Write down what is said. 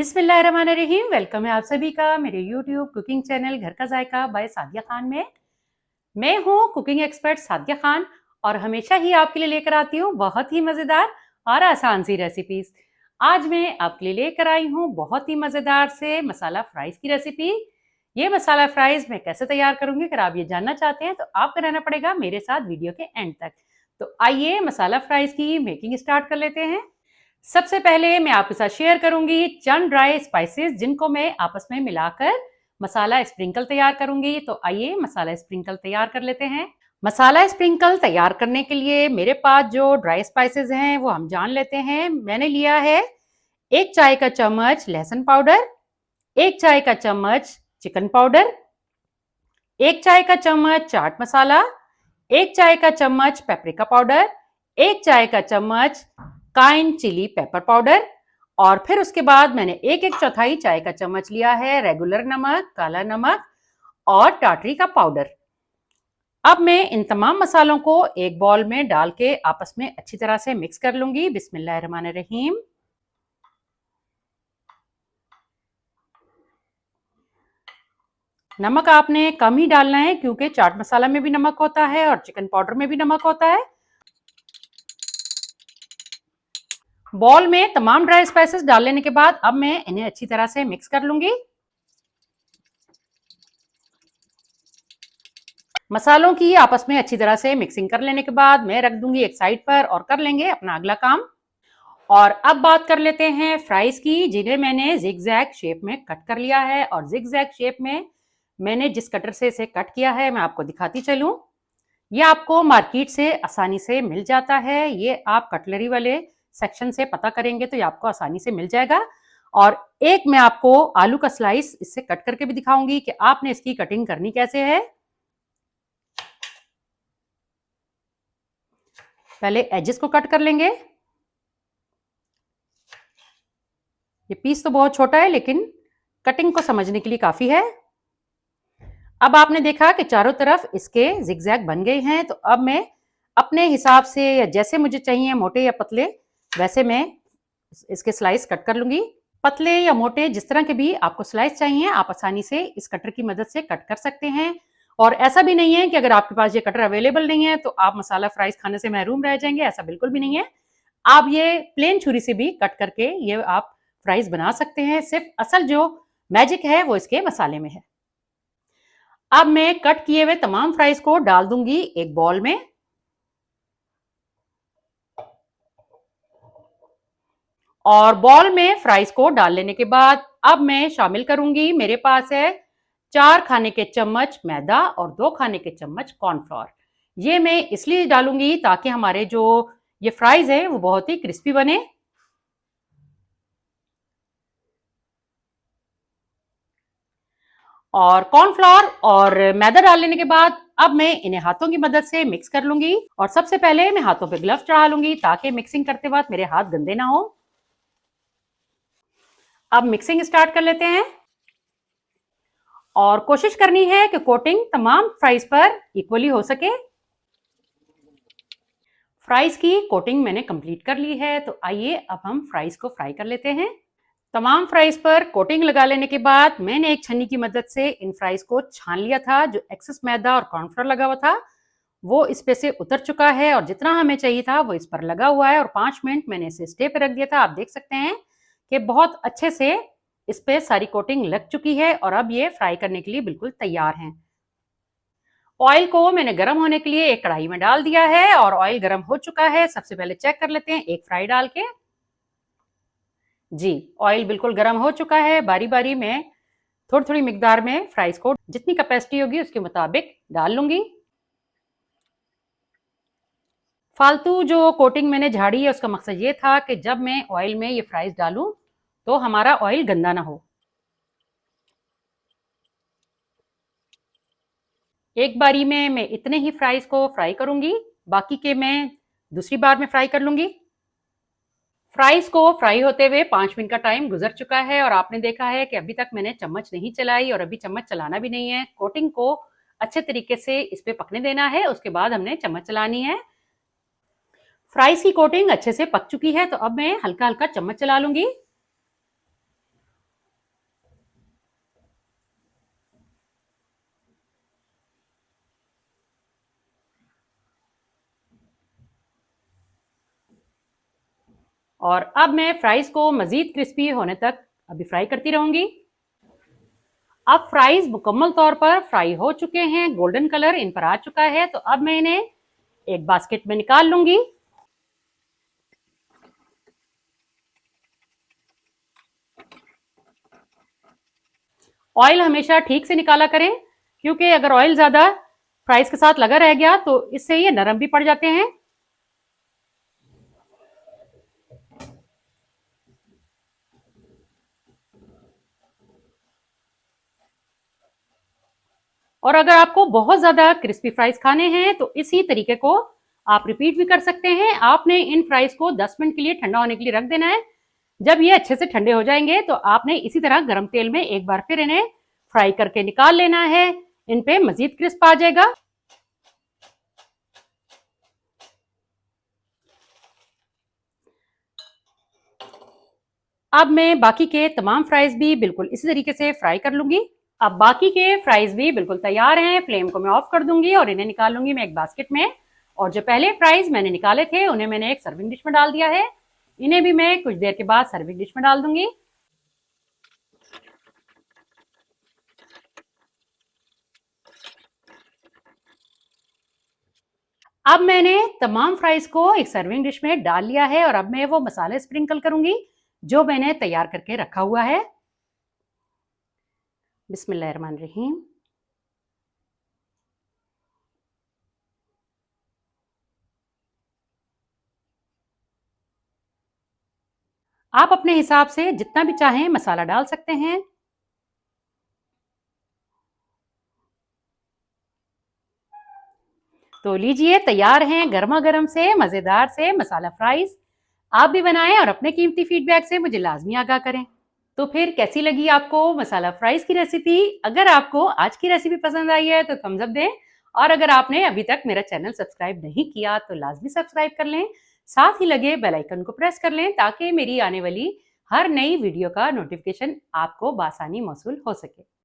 बिस्मिल्लाहिर्रहमानिर्रहीम। वेलकम है आप सभी का मेरे यूट्यूब कुकिंग चैनल घर का जायका बाय सादिया खान में। मैं हूँ कुकिंग एक्सपर्ट सादिया खान और हमेशा ही आपके लिए लेकर आती हूँ बहुत ही मज़ेदार और आसान सी रेसिपीज। आज मैं आपके लिए लेकर आई हूँ बहुत ही मज़ेदार से मसाला फ्राइज की रेसिपी। ये मसाला फ्राइज मैं कैसे तैयार करूंगी, अगर आप ये जानना चाहते हैं तो आपको रहना पड़ेगा मेरे साथ वीडियो के एंड तक। तो आइए मसाला फ्राइज की मेकिंग स्टार्ट कर लेते हैं। सबसे पहले मैं आपके साथ शेयर करूंगी चंद ड्राई स्पाइसेस जिनको मैं आपस में मिलाकर मसाला स्प्रिंकल तैयार करूंगी। तो आइए मसाला स्प्रिंकल तैयार कर लेते हैं। मसाला स्प्रिंकल तैयार करने के लिए मेरे पास जो ड्राई स्पाइसेस हैं वो हम जान लेते हैं। मैंने लिया है 1 चाय का चम्मच लहसुन पाउडर, 1 चाय का चम्मच चिकन पाउडर, 1 चाय का चम्मच चाट मसाला, 1 चाय का चम्मच पेपरिका पाउडर, 1 चाय का चम्मच काइन चिली पेपर पाउडर और फिर उसके बाद मैंने 1/4 चाय का चम्मच लिया है रेगुलर नमक, काला नमक और टाटरी का पाउडर। अब मैं इन तमाम मसालों को एक बॉल में डाल के आपस में अच्छी तरह से मिक्स कर लूंगी। बिस्मिल्लाहिर्रहमानिर्रहीम। नमक आपने कम ही डालना है क्योंकि चाट मसाला में भी नमक होता है और चिकन पाउडर में भी नमक होता है। बॉल में तमाम ड्राई स्पाइसेस डाल लेने के बाद अब मैं इन्हें अच्छी तरह से मिक्स कर लूंगी। मसालों की आपस में अच्छी तरह से मिक्सिंग कर लेने के बाद मैं रख दूंगी एक साइड पर और कर लेंगे अपना अगला काम। और अब बात कर लेते हैं फ्राइज की, जिन्हें मैंने जिगजैग शेप में कट कर लिया है। और जिगजैग शेप में मैंने जिस कटर से इसे कट किया है मैं आपको दिखाती चलूं। ये आपको मार्केट से आसानी से मिल जाता है। ये आप कटलरी वाले सेक्शन से पता करेंगे तो ये आपको आसानी से मिल जाएगा। और एक मैं आपको आलू का स्लाइस इससे कट करके भी दिखाऊंगी कि आपने इसकी कटिंग करनी कैसे है। पहले एजेस को कट कर लेंगे। ये पीस तो बहुत छोटा है लेकिन कटिंग को समझने के लिए काफी है। अब आपने देखा कि चारों तरफ इसके जिगजैग बन गए हैं। तो अब मैं अपने हिसाब से या जैसे मुझे चाहिए मोटे या पतले वैसे मैं इसके स्लाइस कट कर लूंगी। पतले या मोटे जिस तरह के भी आपको स्लाइस चाहिए आप आसानी से इस कटर की मदद से कट कर सकते हैं। और ऐसा भी नहीं है कि अगर आपके पास ये कटर अवेलेबल नहीं है तो आप मसाला फ्राइज खाने से महरूम रह जाएंगे, ऐसा बिल्कुल भी नहीं है। आप ये प्लेन छुरी से भी कट करके ये आप फ्राइज बना सकते हैं। सिर्फ असल जो मैजिक है वो इसके मसाले में है। अब मैं कट किए हुए तमाम फ्राइज को डाल दूंगी एक बॉल में। और बॉल में फ्राइज को डाल लेने के बाद अब मैं शामिल करूंगी, मेरे पास है 4 खाने के चम्मच मैदा और 2 खाने के चम्मच कॉर्नफ्लोर। ये मैं इसलिए डालूंगी ताकि हमारे जो ये फ्राइज है वो बहुत ही क्रिस्पी बने। और कॉर्नफ्लोर और मैदा डाल लेने के बाद अब मैं इन्हें हाथों की मदद से मिक्स कर लूंगी। और सबसे पहले मैं हाथों पे ग्लव्स चढ़ा लूंगी ताकि मिक्सिंग करते वक्त मेरे हाथ गंदे ना हो। अब मिक्सिंग स्टार्ट कर लेते हैं और कोशिश करनी है कि कोटिंग तमाम फ्राइज पर इक्वली हो सके। फ्राइज की कोटिंग मैंने कंप्लीट कर ली है। तो आइए अब हम फ्राइज को फ्राई कर लेते हैं। तमाम फ्राइज पर कोटिंग लगा लेने के बाद मैंने एक छन्नी की मदद से इन फ्राइज को छान लिया था। जो एक्सेस मैदा और कॉर्नफ्लोर लगा हुआ था वो इस पे से उतर चुका है और जितना हमें चाहिए था वो इस पर लगा हुआ है। और 5 मिनट मैंने इसे स्टे पे रख दिया था। आप देख सकते हैं कि बहुत अच्छे से इस पे सारी कोटिंग लग चुकी है और अब ये फ्राई करने के लिए बिल्कुल तैयार हैं। ऑयल को मैंने गर्म होने के लिए एक कढ़ाई में डाल दिया है और ऑयल गर्म हो चुका है। सबसे पहले चेक कर लेते हैं एक फ्राई डाल के। जी, ऑयल बिल्कुल गर्म हो चुका है। बारी बारी में थोड़ी थोड़ी मिकदार में फ्राइज को जितनी कैपेसिटी होगी उसके मुताबिक डाल लूंगी। फालतू जो कोटिंग मैंने झाड़ी है उसका मकसद ये था कि जब मैं ऑयल में ये फ्राइज डालूं तो हमारा ऑयल गंदा ना हो। एक बारी में मैं इतने ही फ्राइज को फ्राई करूंगी, बाकी के मैं दूसरी बार में फ्राई कर लूंगी। फ्राइज को फ्राई होते हुए 5 मिनट का टाइम गुजर चुका है और आपने देखा है कि अभी तक मैंने चम्मच नहीं चलाई और अभी चम्मच चलाना भी नहीं है। कोटिंग को अच्छे तरीके से इस पे पकने देना है, उसके बाद हमने चम्मच चलानी है। फ्राइज की कोटिंग अच्छे से पक चुकी है तो अब मैं हल्का हल्का चम्मच चला लूंगी। और अब मैं फ्राइज को मजीद क्रिस्पी होने तक अभी फ्राई करती रहूंगी। अब फ्राइज मुकम्मल तौर पर फ्राई हो चुके हैं, गोल्डन कलर इन पर आ चुका है। तो अब मैं इन्हें एक बास्केट में निकाल लूंगी। ऑयल हमेशा ठीक से निकाला करें, क्योंकि अगर ऑयल ज्यादा फ्राइज के साथ लगा रह गया तो इससे ये नरम भी पड़ जाते हैं। और अगर आपको बहुत ज्यादा क्रिस्पी फ्राइज खाने हैं तो इसी तरीके को आप रिपीट भी कर सकते हैं। आपने इन फ्राइज को 10 मिनट के लिए ठंडा होने के लिए रख देना है। जब ये अच्छे से ठंडे हो जाएंगे तो आपने इसी तरह गर्म तेल में एक बार फिर इन्हें फ्राई करके निकाल लेना है। इन पे मजीद क्रिस्प आ जाएगा। अब मैं बाकी के तमाम फ्राइज भी बिल्कुल इसी तरीके से फ्राई कर लूंगी। अब बाकी के फ्राइज भी बिल्कुल तैयार हैं। फ्लेम को मैं ऑफ कर दूंगी और इन्हें निकाल लूंगी मैं एक बास्केट में। और जो पहले फ्राइज मैंने निकाले थे उन्हें मैंने एक सर्विंग डिश में डाल दिया है। इन्हें भी मैं कुछ देर के बाद सर्विंग डिश में डाल दूंगी। अब मैंने तमाम फ्राइज को एक सर्विंग डिश में डाल लिया है और अब मैं वो मसाले स्प्रिंकल करूंगी जो मैंने तैयार करके रखा हुआ है। बिस्मिल्लाहिर्रहमानिर्रहीम। आप अपने हिसाब से जितना भी चाहें मसाला डाल सकते हैं। तो लीजिए, तैयार हैं गर्मा गर्म से मजेदार से मसाला फ्राइज। आप भी बनाएं और अपने कीमती फीडबैक से मुझे लाजमी आगाह करें। तो फिर कैसी लगी आपको मसाला फ्राइज की रेसिपी? अगर आपको आज की रेसिपी पसंद आई है तो थम्स अप दें। और अगर आपने अभी तक मेरा चैनल सब्सक्राइब नहीं किया तो लाजमी सब्सक्राइब कर लें। साथ ही लगे बेल आइकन को प्रेस कर लें ताकि मेरी आने वाली हर नई वीडियो का नोटिफिकेशन आपको बासानी मौसूल हो सके।